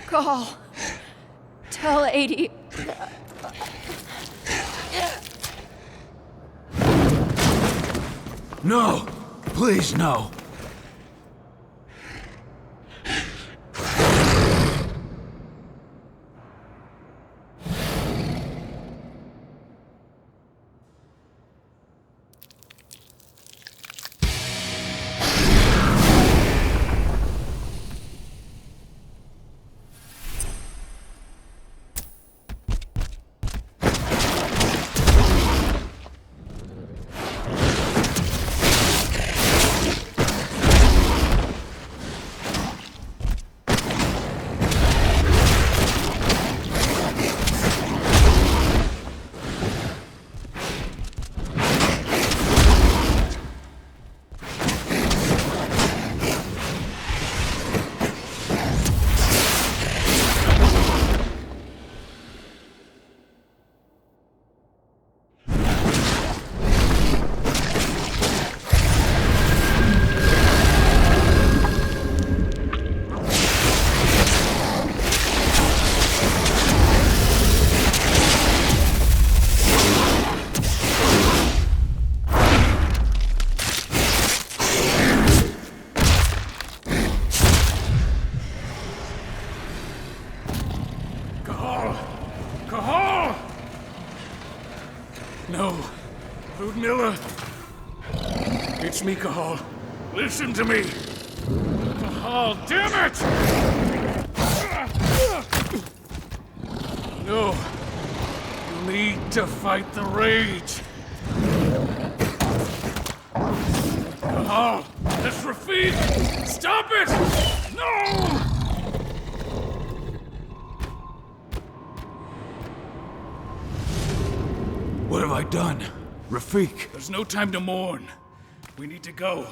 Call. Tell 80. No! Please, no! No. Ludmilla. It's me, Cahal. Listen to me. Cahal, damn it! No. You need to fight the rage. Cahal, that's Rafik! Stop it! No! What have I done? Rafik! There's no time to mourn. We need to go.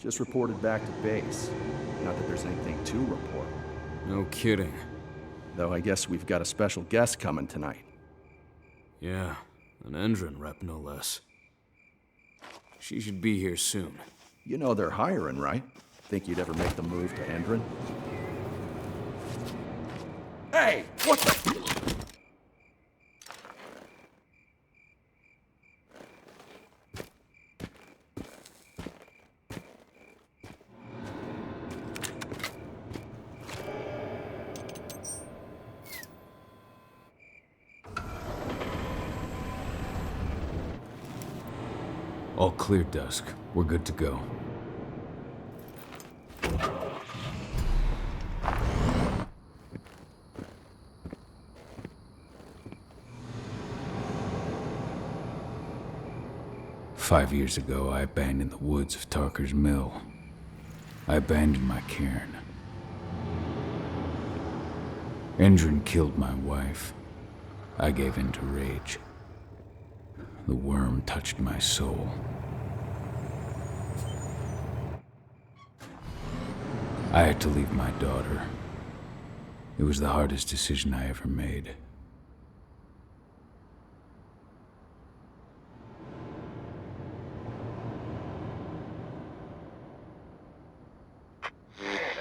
Just reported back to base. Not that there's anything to report. No kidding. Though I guess we've got a special guest coming tonight. Yeah, an Endron rep no less. She should be here soon. You know they're hiring, right? Think you'd ever make the move to Endron? Hey! What the... All clear, Dusk. We're good to go. "5 years ago, I abandoned the woods of Tarker's Mill. I abandoned my cairn. Endron killed my wife. I gave in to rage. The worm touched my soul. I had to leave my daughter. It was the hardest decision I ever made.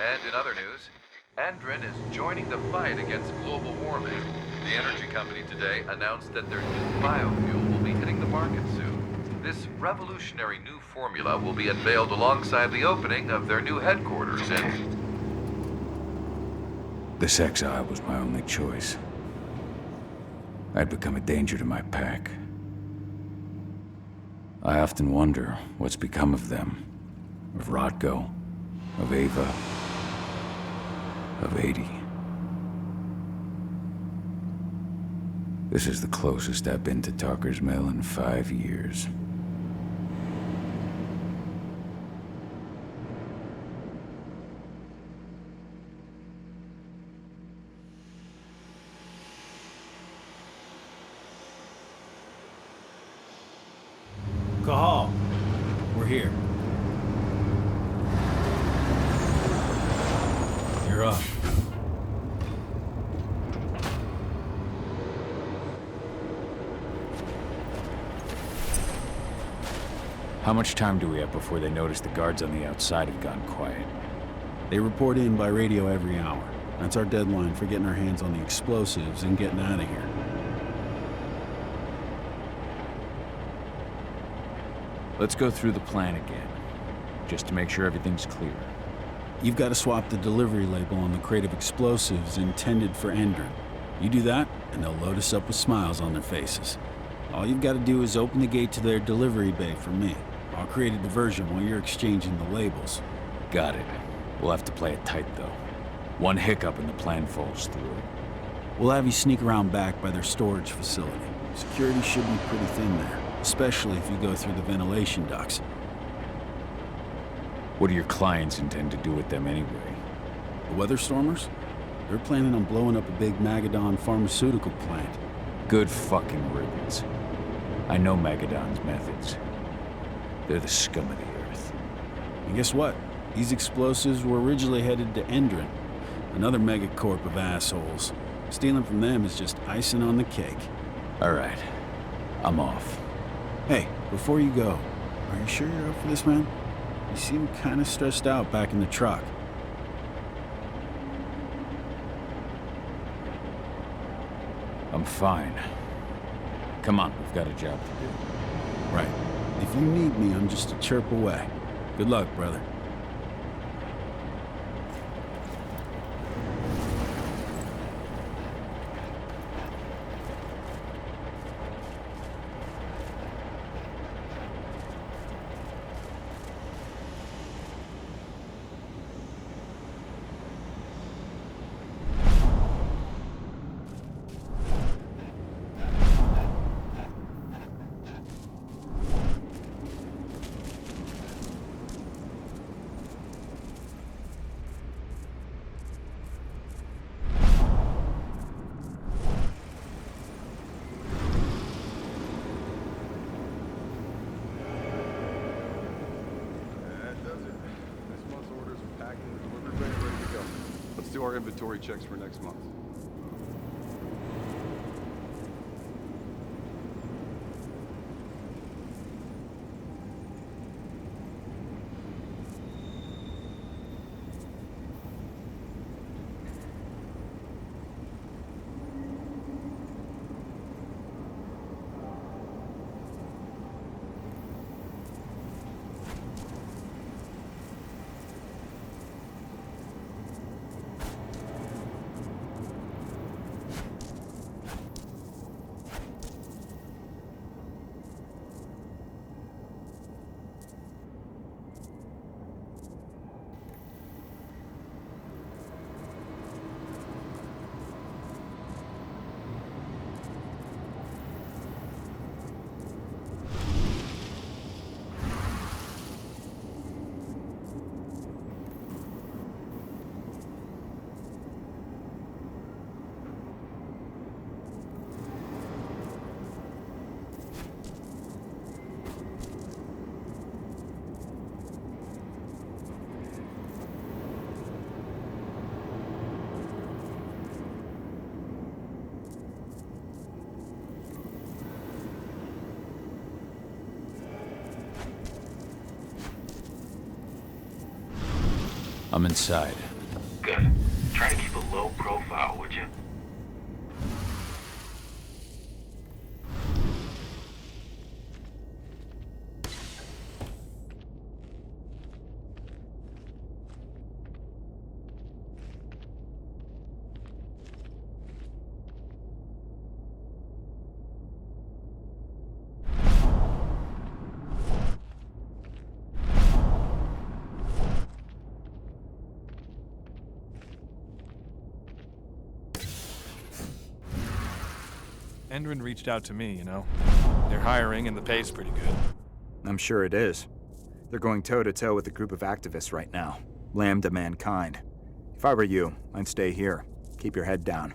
And in other news, Endron is joining the fight against global warming. The energy company today announced that their new biofuel will be hitting the market soon. This revolutionary new formula will be unveiled alongside the opening of their new headquarters in... This exile was my only choice. I'd become a danger to my pack. I often wonder what's become of them. Of Rotko, of Ava, of 80. This is the closest I've been to Talker's Mill in 5 years. Cahal, we're here. You're up. How much time do we have before they notice the guards on the outside have gone quiet? They report in by radio every hour. That's our deadline for getting our hands on the explosives and getting out of here. Let's go through the plan again, just to make sure everything's clear. You've got to swap the delivery label on the crate of explosives intended for Endron. You do that, and they'll load us up with smiles on their faces. All you've got to do is open the gate to their delivery bay for me. I'll create a diversion while you're exchanging the labels. Got it. We'll have to play it tight, though. One hiccup and the plan falls through. We'll have you sneak around back by their storage facility. Security should be pretty thin there, especially if you go through the ventilation ducts. What do your clients intend to do with them anyway? The Weatherstormers? They're planning on blowing up a big Magadon pharmaceutical plant. Good fucking riddance. I know Magadon's methods. They're the scum of the earth. And guess what? These explosives were originally headed to Endron, another megacorp of assholes. Stealing from them is just icing on the cake. All right. I'm off. Hey, before you go, are you sure you're up for this, man? You seem kind of stressed out back in the truck. I'm fine. Come on, we've got a job to do. Right. If you need me, I'm just a chirp away. Good luck, brother. Do our inventory checks for next month. I'm inside. Good. Try to keep a low profile, would you? Endrin reached out to me, you know. They're hiring and the pay's pretty good. I'm sure it is. They're going toe-to-toe with a group of activists right now. Lambda Mankind. If I were you, I'd stay here. Keep your head down.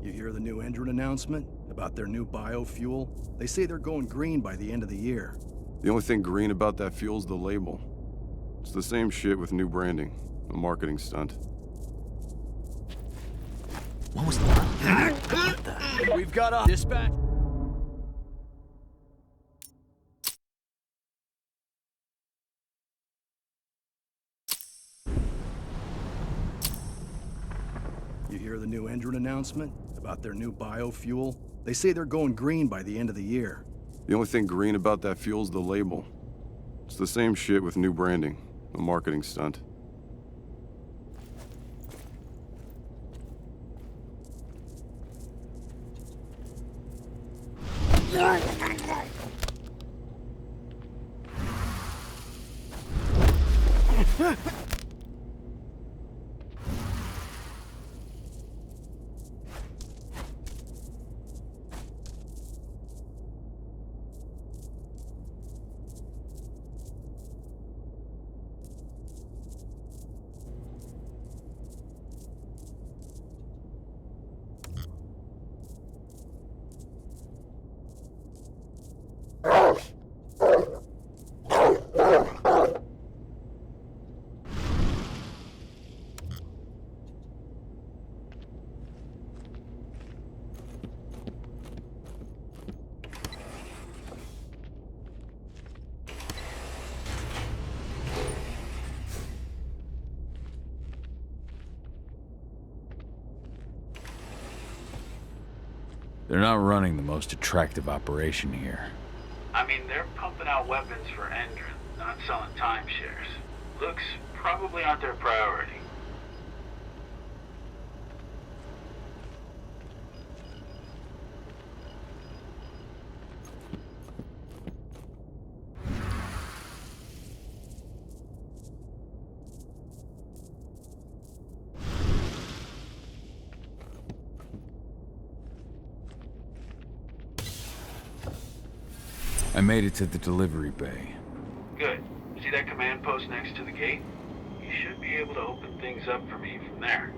You hear the new Endrin announcement about their new biofuel? They say they're going green by the end of the year. The only thing green about that fuel's the label. It's the same shit with new branding. A marketing stunt. What was the... We've got a dispatch. You hear the new Endrin announcement about their new biofuel? They say they're going green by the end of the year. The only thing green about that fuel's the label. It's the same shit with new branding. A marketing stunt. They're not running the most attractive operation here. I mean, they're pumping out weapons for Endron, not selling timeshares. Looks probably aren't their priority. I made it to the delivery bay. Good. See that command post next to the gate? You should be able to open things up for me from there.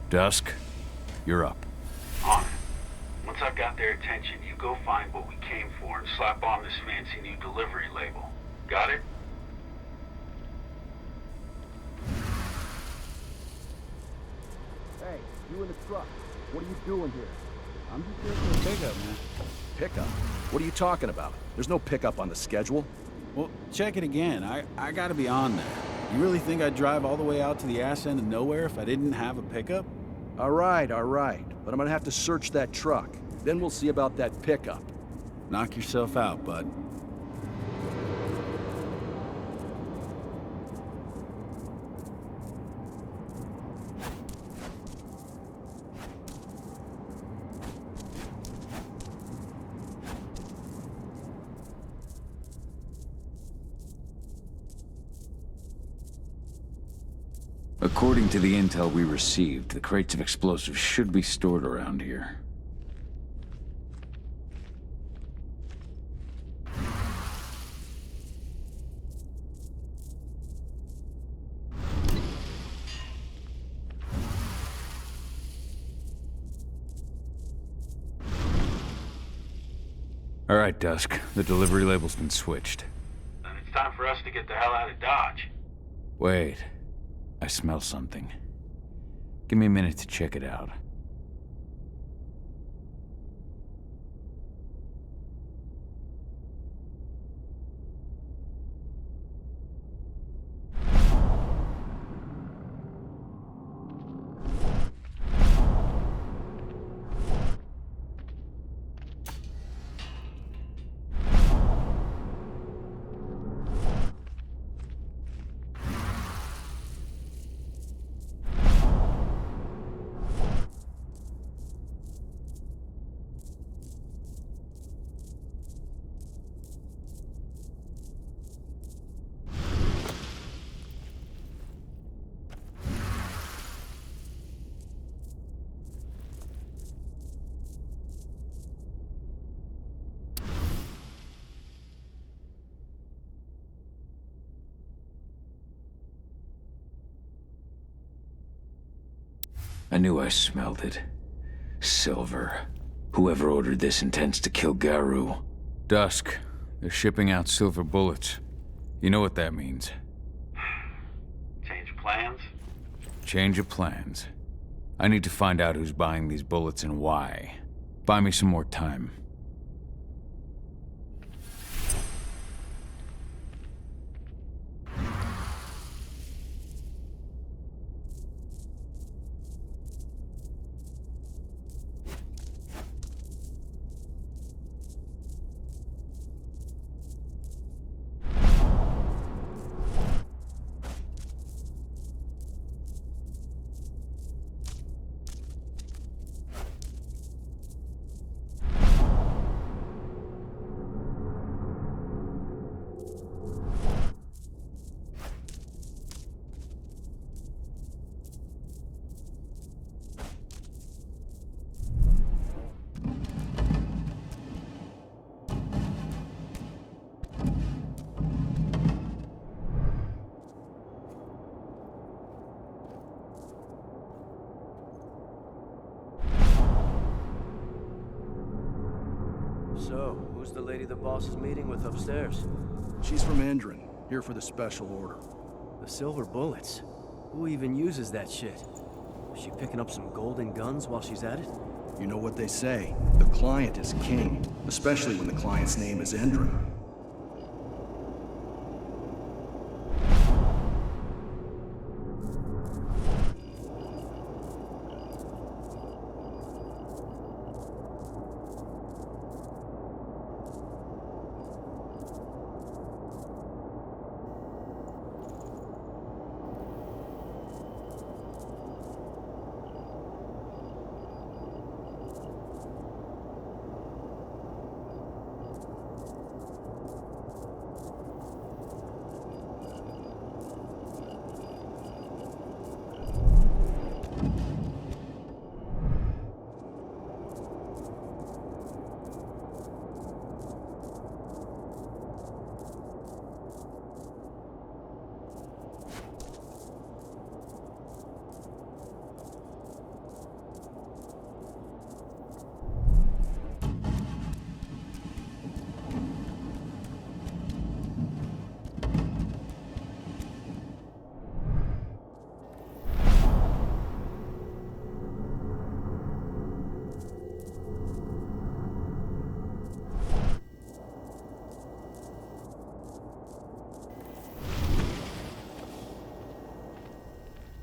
Dusk, you're up. On it. Once I've got their attention, you go find what we came for and slap on this fancy new delivery label. Got it? Hey, you in the truck. What are you doing here? I'm just here for a pickup, man. Pickup? What are you talking about? There's no pickup on the schedule. Well, check it again. I gotta be on there. You really think I'd drive all the way out to the ass end of nowhere if I didn't have a pickup? All right. But I'm gonna have to search that truck. Then we'll see about that pickup. Knock yourself out, bud. According to the intel we received, the crates of explosives should be stored around here. All right, Dusk. The delivery label's been switched. Then it's time for us to get the hell out of Dodge. Wait. I smell something. Give me a minute to check it out. I knew I smelled it. Silver. Whoever ordered this intends to kill Garu. Dusk. They're shipping out silver bullets. You know what that means. Change plans? Change of plans. I need to find out who's buying these bullets and why. Buy me some more time. So, who's the lady the boss is meeting with upstairs? She's from Endron, here for the special order. The silver bullets? Who even uses that shit? Is she picking up some golden guns while she's at it? You know what they say, the client is king, especially when the client's name is Endron.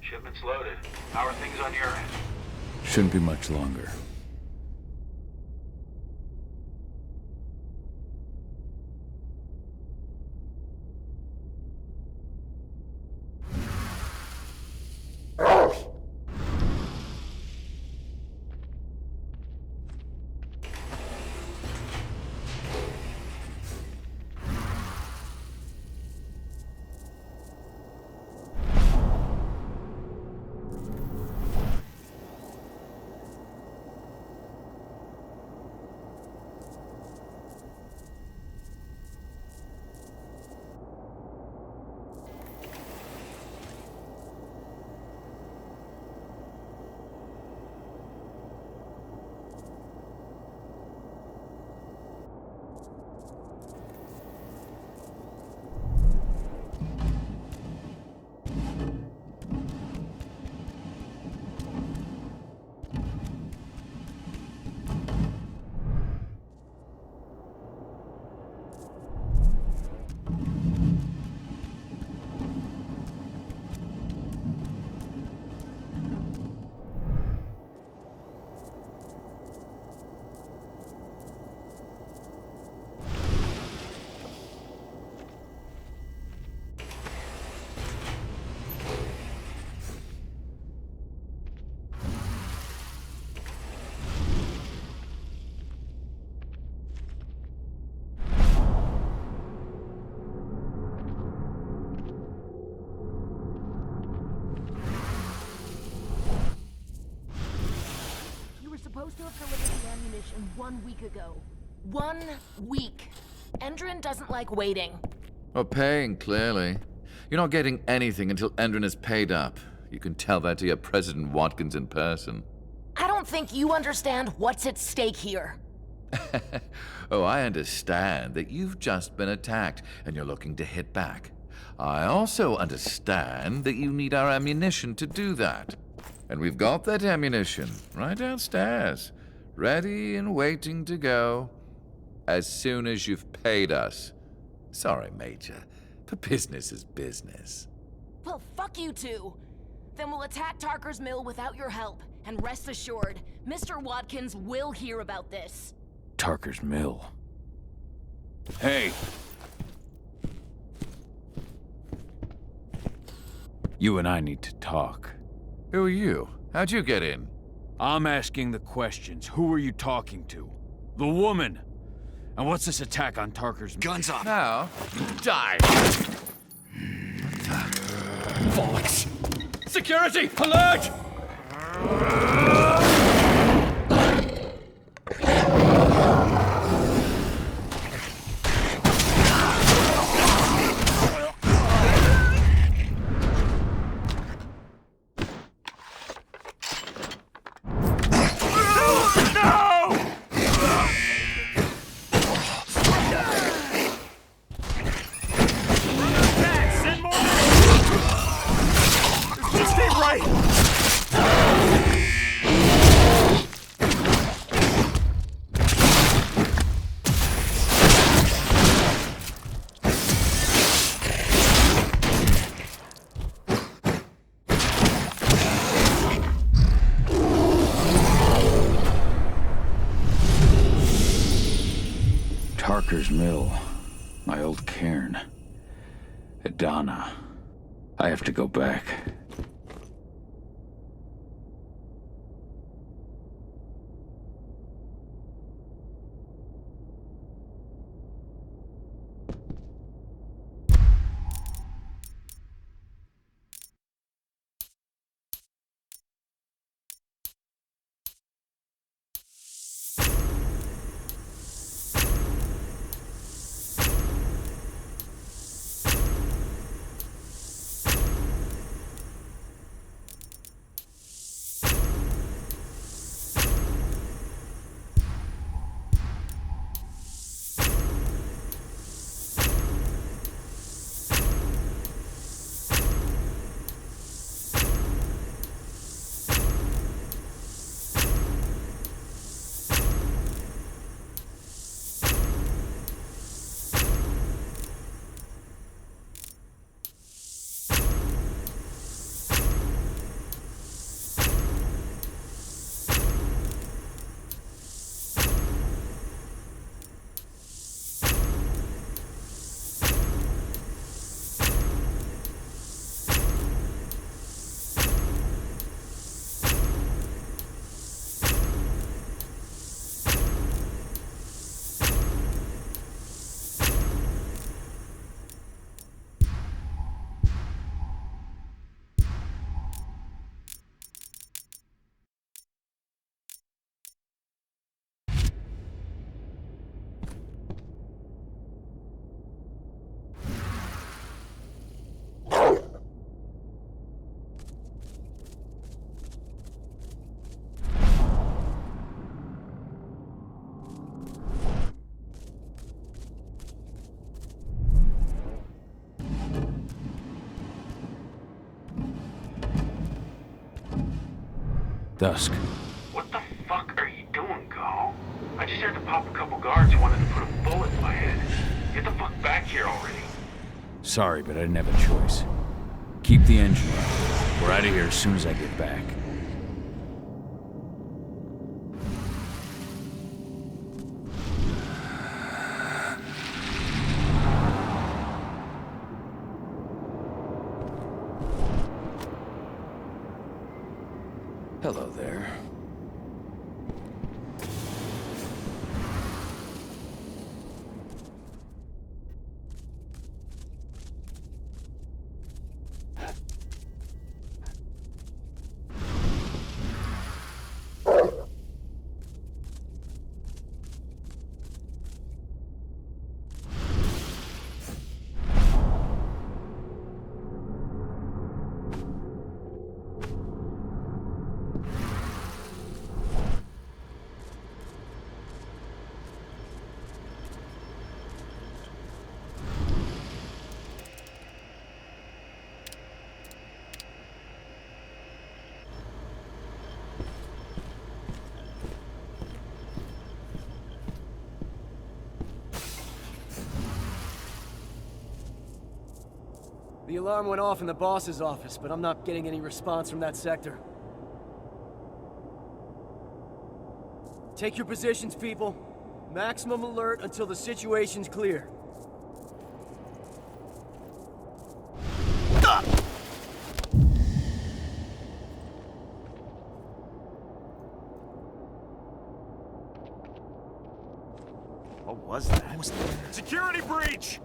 Shipment's loaded. How are things on your end? Shouldn't be much longer. Supposed to have delivered the ammunition 1 week ago. 1 week. Endron doesn't like waiting. Well, paying, clearly. You're not getting anything until Endron is paid up. You can tell that to your President Watkins in person. I don't think you understand what's at stake here. Oh, I understand that you've just been attacked and you're looking to hit back. I also understand that you need our ammunition to do that. And we've got that ammunition right downstairs, ready and waiting to go as soon as you've paid us. Sorry, Major, but business is business. Well, fuck you two. Then we'll attack Tarker's Mill without your help. And rest assured, Mr. Watkins will hear about this. Tarker's Mill. Hey! You and I need to talk. Who are you? How'd you get in? I'm asking the questions. Who are you talking to? The woman! And what's this attack on Tarker's Mill? Guns up! Now, die! Bollocks! Security! Alert! Tarker's Mill. My old cairn. Adana. I have to go back. Dusk. What the fuck are you doing, Gal? I just had to pop a couple guards who wanted to put a bullet in my head. Get the fuck back here already. Sorry, but I didn't have a choice. Keep the engine running. We're out of here as soon as I get back. Hello there. The alarm went off in the boss's office, but I'm not getting any response from that sector. Take your positions, people. Maximum alert until the situation's clear. What was that? Security breach!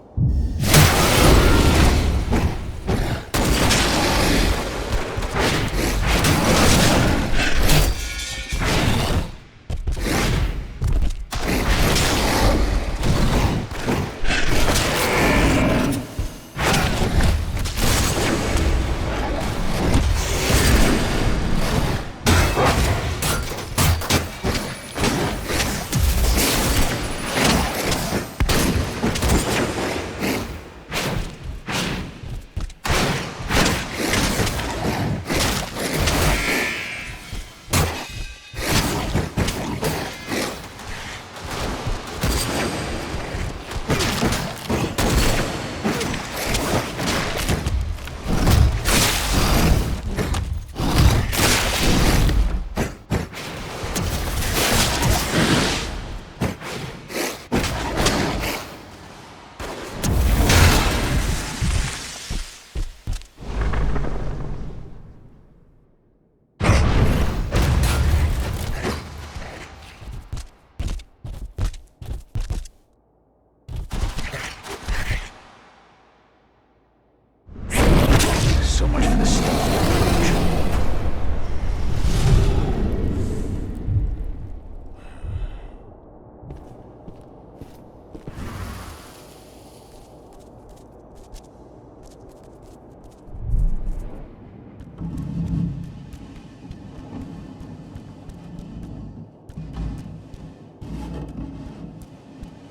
So much for the stuff.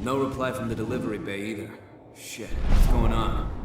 No reply from the delivery bay either. Shit, what's going on?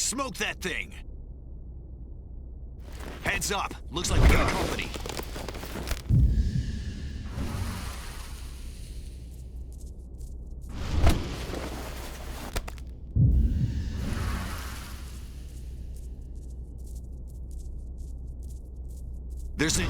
Smoke that thing! Heads up! Looks like we got company. There's a...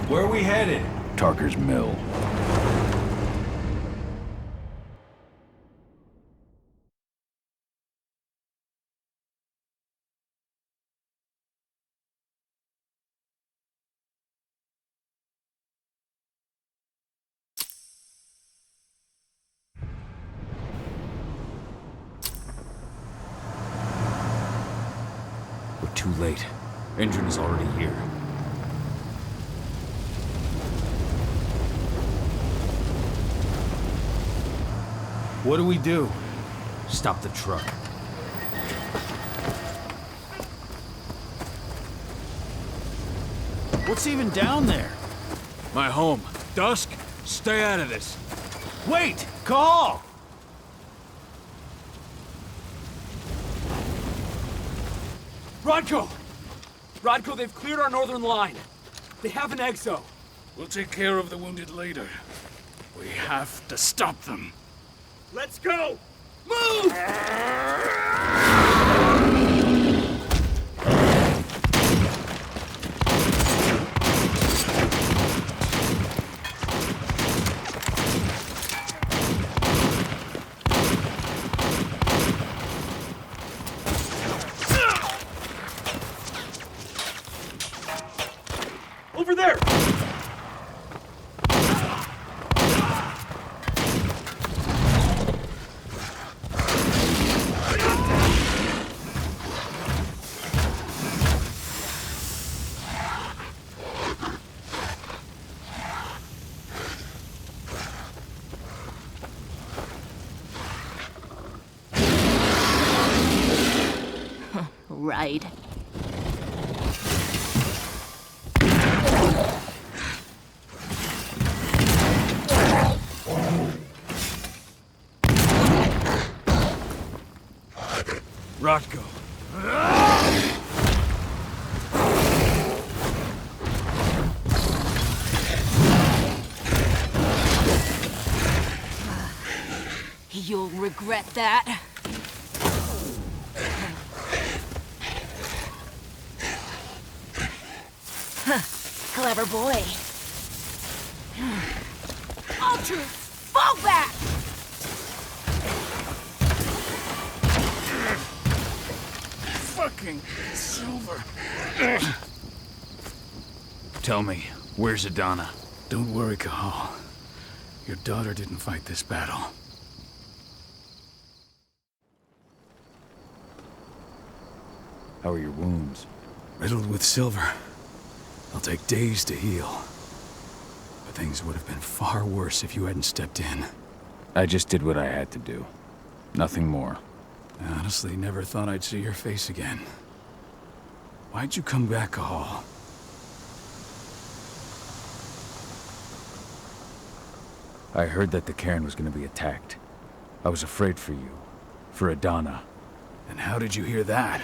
Where are we headed? Tarker's Mill. We're too late. Engine is already here. What do we do? Stop the truck. What's even down there? My home. Dusk, stay out of this. Wait! Call! Rodko! Rodko, they've cleared our northern line. They have an exo. We'll take care of the wounded later. We have to stop them. Let's go! Move! Over there! Right. Rodko. You'll regret that. Clever boy. Ultra, fall back! Fucking Silver. Tell me, where's Adana? Don't worry, Cahal. Your daughter didn't fight this battle. How are your wounds? Riddled with silver. They'll take days to heal. But things would have been far worse if you hadn't stepped in. I just did what I had to do. Nothing more. I honestly never thought I'd see your face again. Why'd you come back, Cahal? I heard that the cairn was going to be attacked. I was afraid for you. For Adana. And how did you hear that?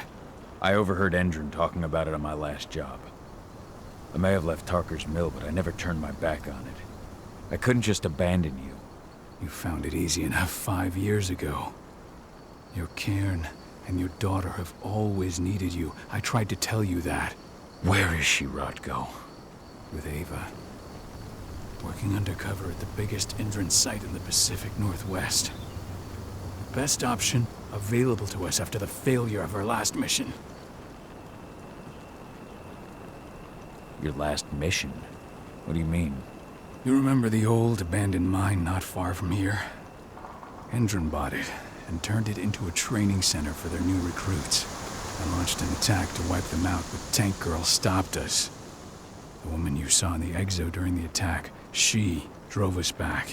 I overheard Endron talking about it on my last job. I may have left Tarker's mill, but I never turned my back on it. I couldn't just abandon you. You found it easy enough 5 years ago. Your cairn and your daughter have always needed you. I tried to tell you that. Where is she, Rodko? With Ava. Working undercover at the biggest Endron site in the Pacific Northwest. The best option available to us after the failure of our last mission. Your last mission? What do you mean? You remember the old abandoned mine not far from here? Endron bought it and turned it into a training center for their new recruits. I launched an attack to wipe them out, but Tank Girl stopped us. The woman you saw in the exo during the attack, she drove us back.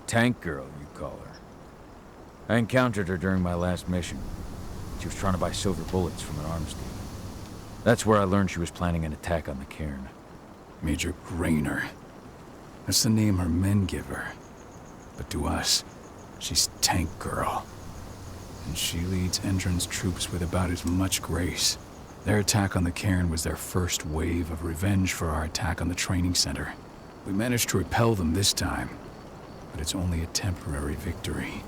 Tank Girl, you call her. I encountered her during my last mission. She was trying to buy silver bullets from an arms dealer. That's where I learned she was planning an attack on the cairn. Major Grainer. That's the name her men give her. But to us, she's Tank Girl. And she leads Endron's troops with about as much grace. Their attack on the cairn was their first wave of revenge for our attack on the training center. We managed to repel them this time, but it's only a temporary victory.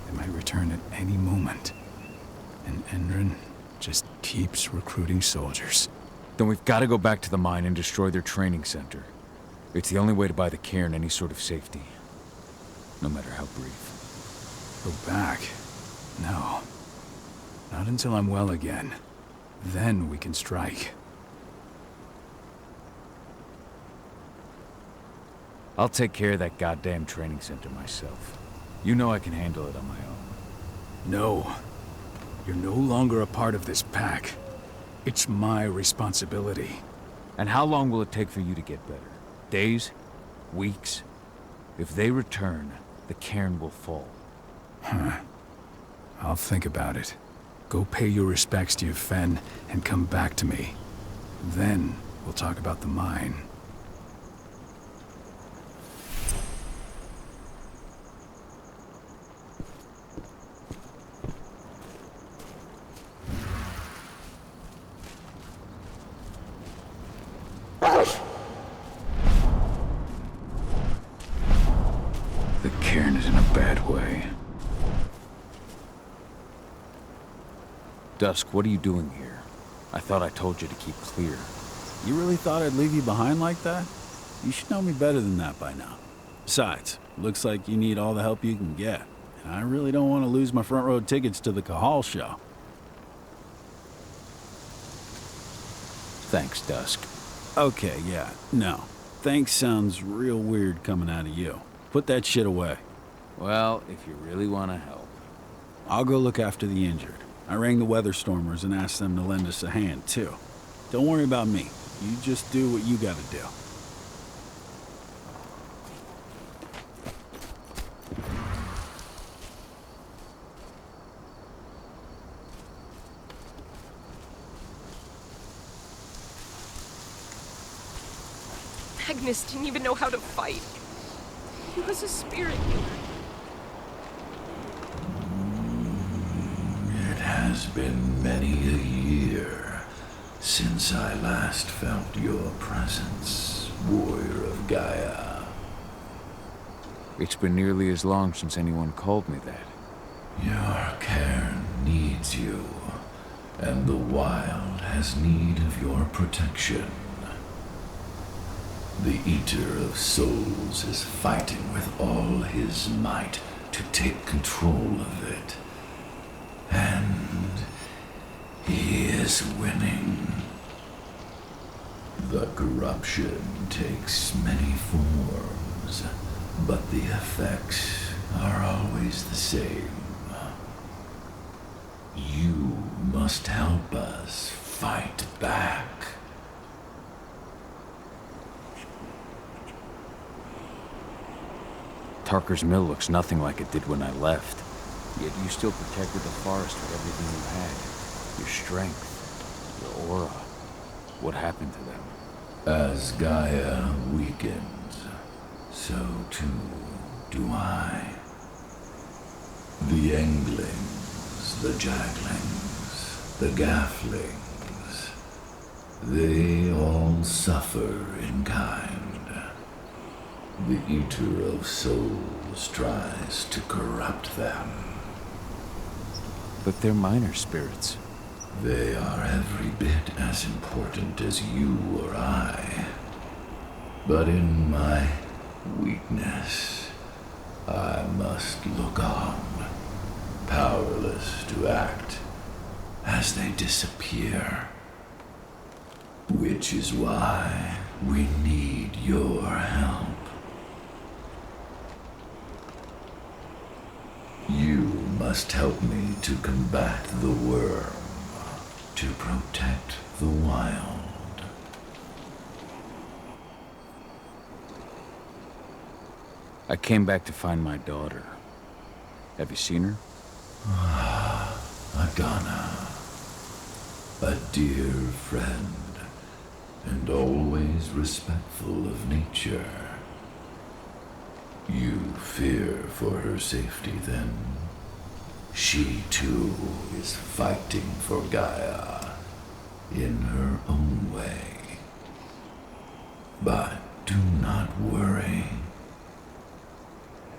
They might return at any moment. And Endron just keeps recruiting soldiers. Then we've got to go back to the mine and destroy their training center. It's the only way to buy the cairn any sort of safety. No matter how brief. Go back? No. Not until I'm well again. Then we can strike. I'll take care of that goddamn training center myself. You know I can handle it on my own. No. You're no longer a part of this pack. It's my responsibility. And how long will it take for you to get better? Days? Weeks? If they return, the cairn will fall. Huh. I'll think about it. Go pay your respects to your Fen and come back to me. Then we'll talk about the mine. The cairn is in a bad way. Dusk, what are you doing here? I thought I told you to keep clear. You really thought I'd leave you behind like that? You should know me better than that by now. Besides, looks like you need all the help you can get. And I really don't want to lose my front row tickets to the Cahal show. Thanks, Dusk. Okay, yeah, no. Thanks sounds real weird coming out of you. Put that shit away. Well, if you really want to help. I'll go look after the injured. I rang the Weatherstormers and asked them to lend us a hand, too. Don't worry about me. You just do what you gotta do. Magnus didn't even know how to fight. He was a spirit healer. It has been many a year since I last felt your presence, warrior of Gaia. It's been nearly as long since anyone called me that. Your cairn needs you, and the wild has need of your protection. The Eater of Souls is fighting with all his might to take control of it. And he is winning. The corruption takes many forms, but the effects are always the same. You must help us fight back. Tarker's Mill looks nothing like it did when I left. Yet you still protected the forest with everything you had. Your strength, your aura. What happened to them? As Gaia weakens, so too do I. The Englings, the Jacklings, the Gafflings, they all suffer in kind. The Eater of Souls tries to corrupt them. But they're minor spirits. They are every bit as important as you or I. But in my weakness, I must look on, powerless to act, as they disappear. Which is why we need your help. You must help me to combat the worm, to protect the wild. I came back to find my daughter. Have you seen her? Agana, a dear friend, and always respectful of nature. You fear for her safety, then? She too is fighting for Gaia, in her own way. But do not worry.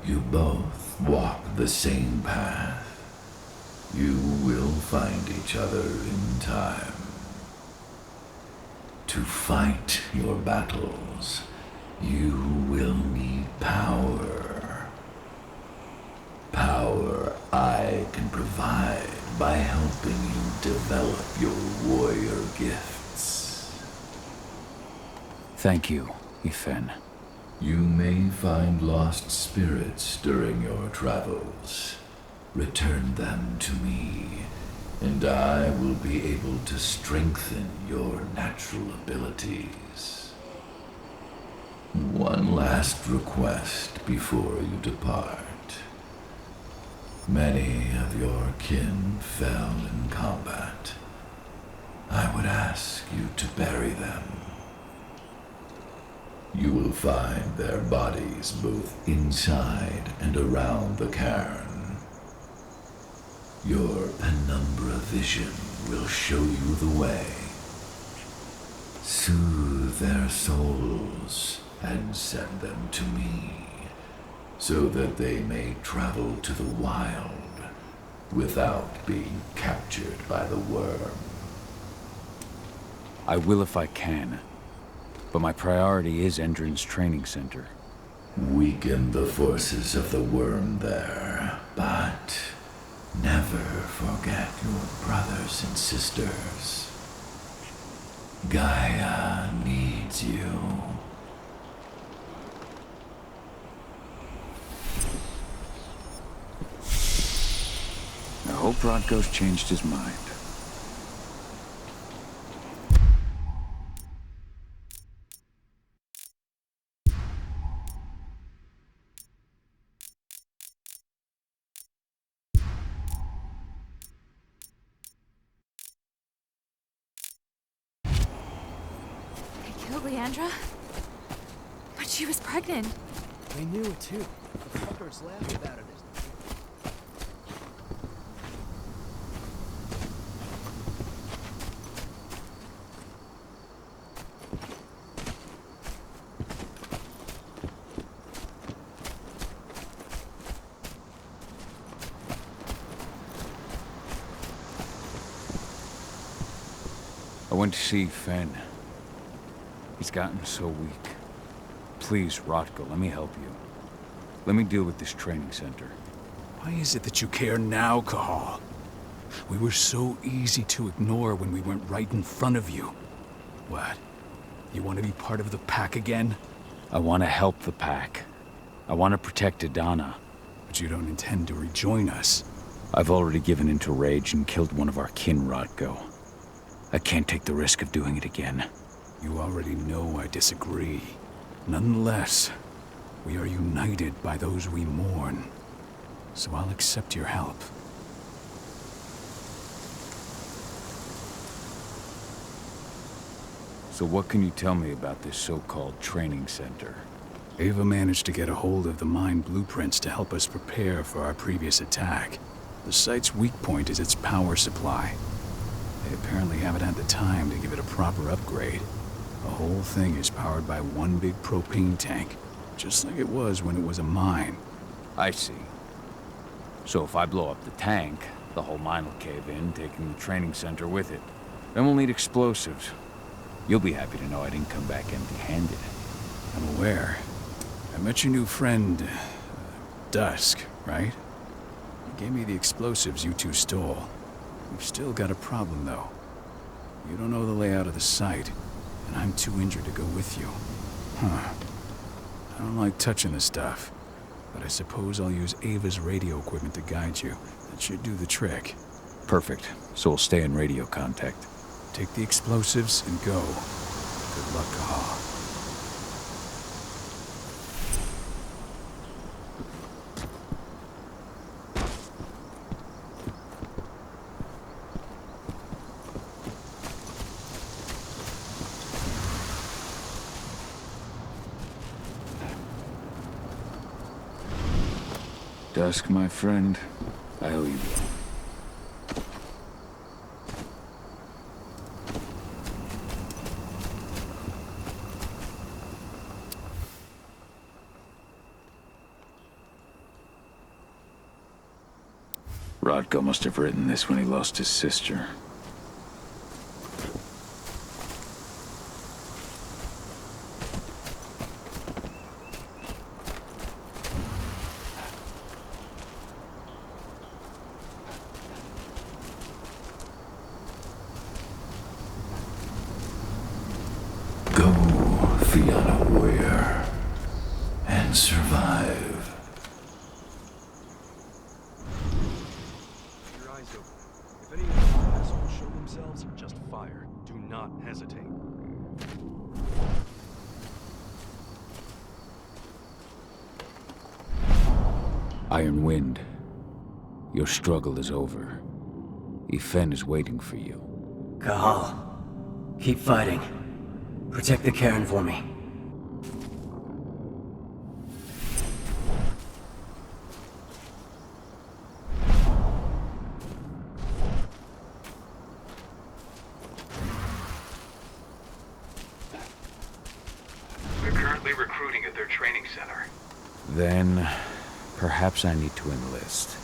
You both walk the same path. You will find each other in time. To fight your battles, you will need power. Power I can provide by helping you develop your warrior gifts. Thank you, Ifen. You may find lost spirits during your travels. Return them to me, and I will be able to strengthen your natural abilities. One last request before you depart. Many of your kin fell in combat. I would ask you to bury them. You will find their bodies both inside and around the cairn. Your penumbra vision will show you the way. Soothe their souls and send them to me, so that they may travel to the wild without being captured by the worm. I will if I can, but my priority is Endron's training center. Weaken the forces of the worm there, but never forget your brothers and sisters. Gaia needs you. I hope Rodko's changed his mind. They killed Leandra? But she was pregnant. They knew it too. The fuckers laughed about it. I went to see Fen. He's gotten so weak. Please, Rotko, let me help you. Let me deal with this training center. Why is it that you care now, Cahal? We were so easy to ignore when we went right in front of you. What? You want to be part of the pack again? I want to help the pack. I want to protect Adana. But you don't intend to rejoin us. I've already given in to rage and killed one of our kin, Rotko. I can't take the risk of doing it again. You already know I disagree. Nonetheless, We are united by those we mourn. So I'll accept your help. So what can you tell me about this so-called training center? Ava managed to get a hold of the mine blueprints to help us prepare for our previous attack. The site's weak point is its power supply. They apparently haven't had the time to give it a proper upgrade. The whole thing is powered by one big propane tank, just like it was when it was a mine. I see. So if I blow up the tank, the whole mine will cave in, taking the training center with it. Then we'll need explosives. You'll be happy to know I didn't come back empty-handed. I'm aware. I met your new friend, Dusk, right? He gave me the explosives you two stole. We've still got a problem, though. You don't know the layout of the site, and I'm too injured to go with you. Huh. I don't like touching the stuff, but I suppose I'll use Ava's radio equipment to guide you. That should do the trick. Perfect. So we'll stay in radio contact. Take the explosives and go. Good luck, Cahal. Dusk, my friend, I owe you one. Rodko must have written this when he lost his sister. Go, Fianna Warrior, and survive. Keep your eyes open. If any of those assholes show themselves, just fire. Do not hesitate. Iron Wind, your struggle is over. Ifen is waiting for you. Cahal, keep fighting. Protect the Cairn for me. They're currently recruiting at their training center. Then, perhaps I need to enlist.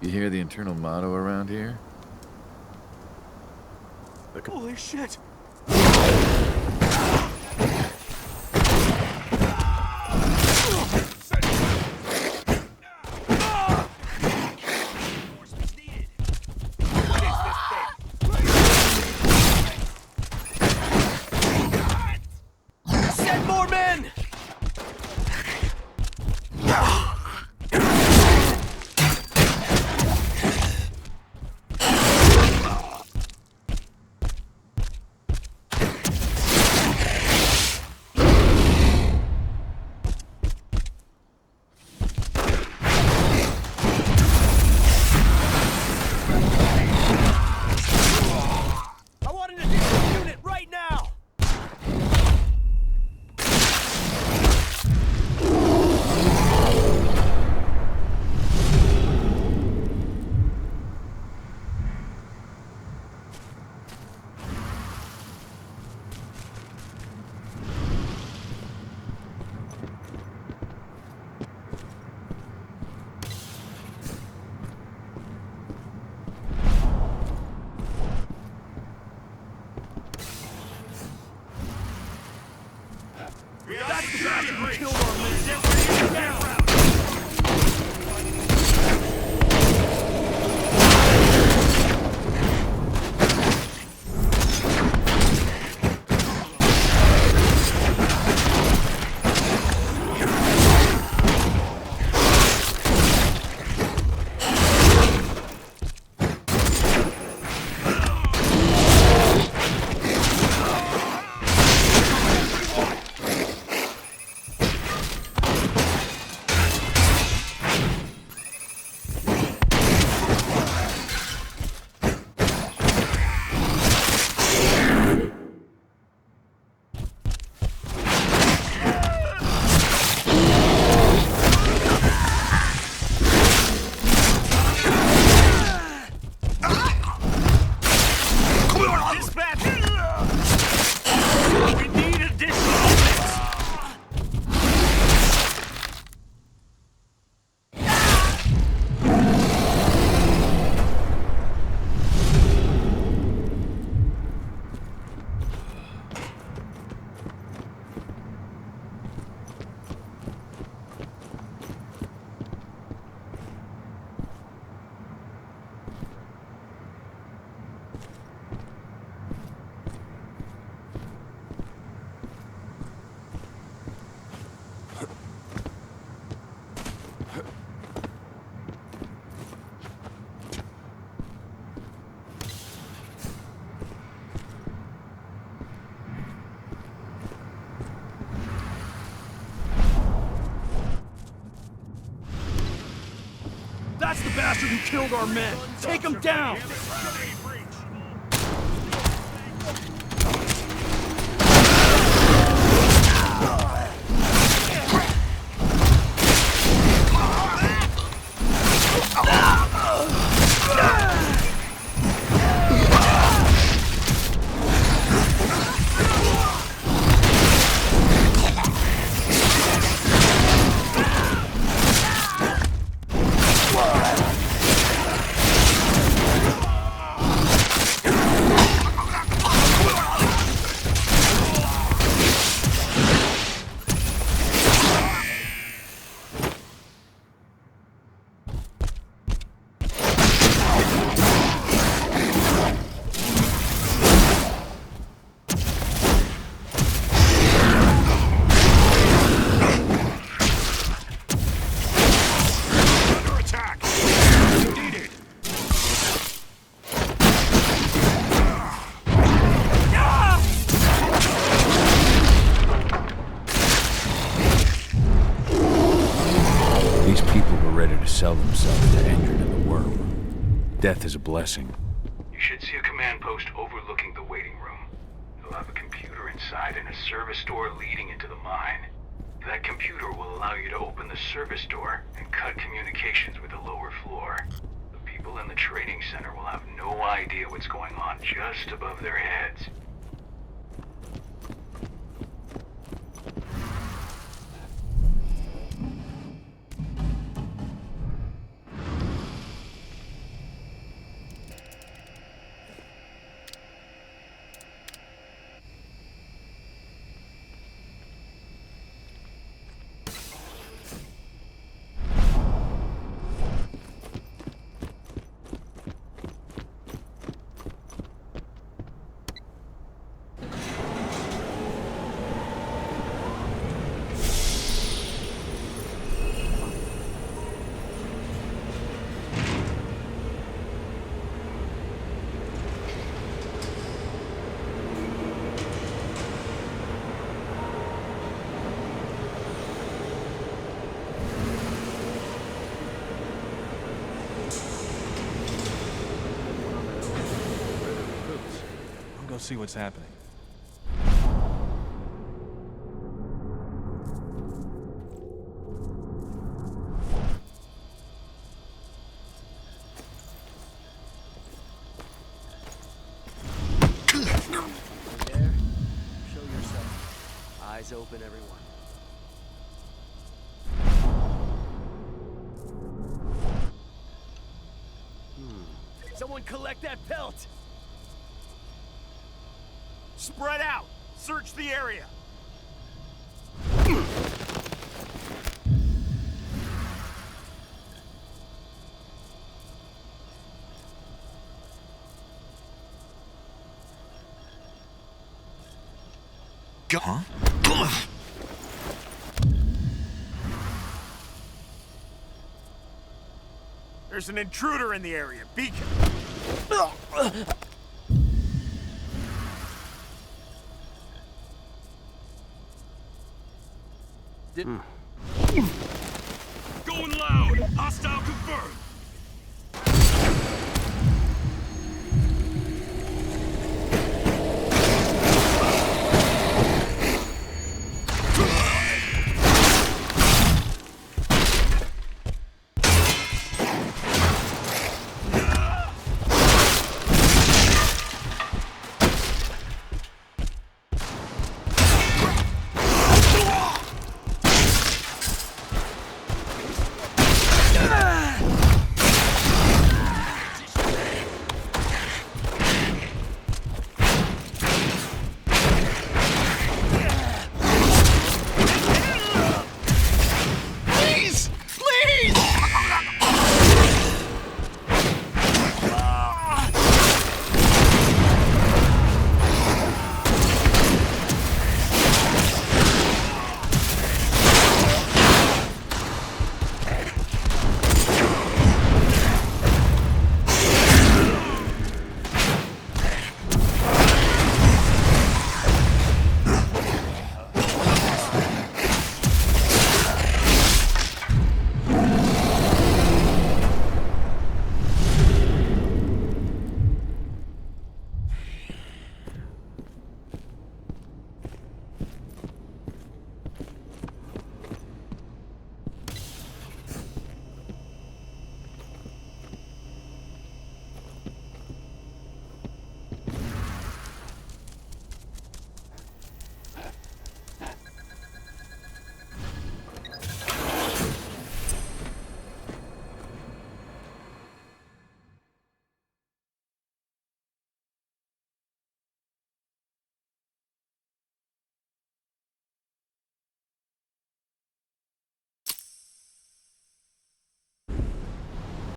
You hear the internal motto around here? Holy shit! Send more men! I want an additional unit right now! That's the bastard who killed our man! bastard who killed our men! Take him down! Sell themselves to Endrin and the worm. Death is a blessing. You should see a command post overlooking the waiting room. It'll have a computer inside and a service door leading into the mine. That computer will allow you to open the service door and cut communications with the lower floor. The people in the training center will have no idea what's going on just above their heads. See what's happening. There. Show yourself. Eyes open, everyone. Someone collect that pelt! Spread out! Search the area! Huh? There's an intruder in the area. Be Didn't. Going loud! Hostile confirmed!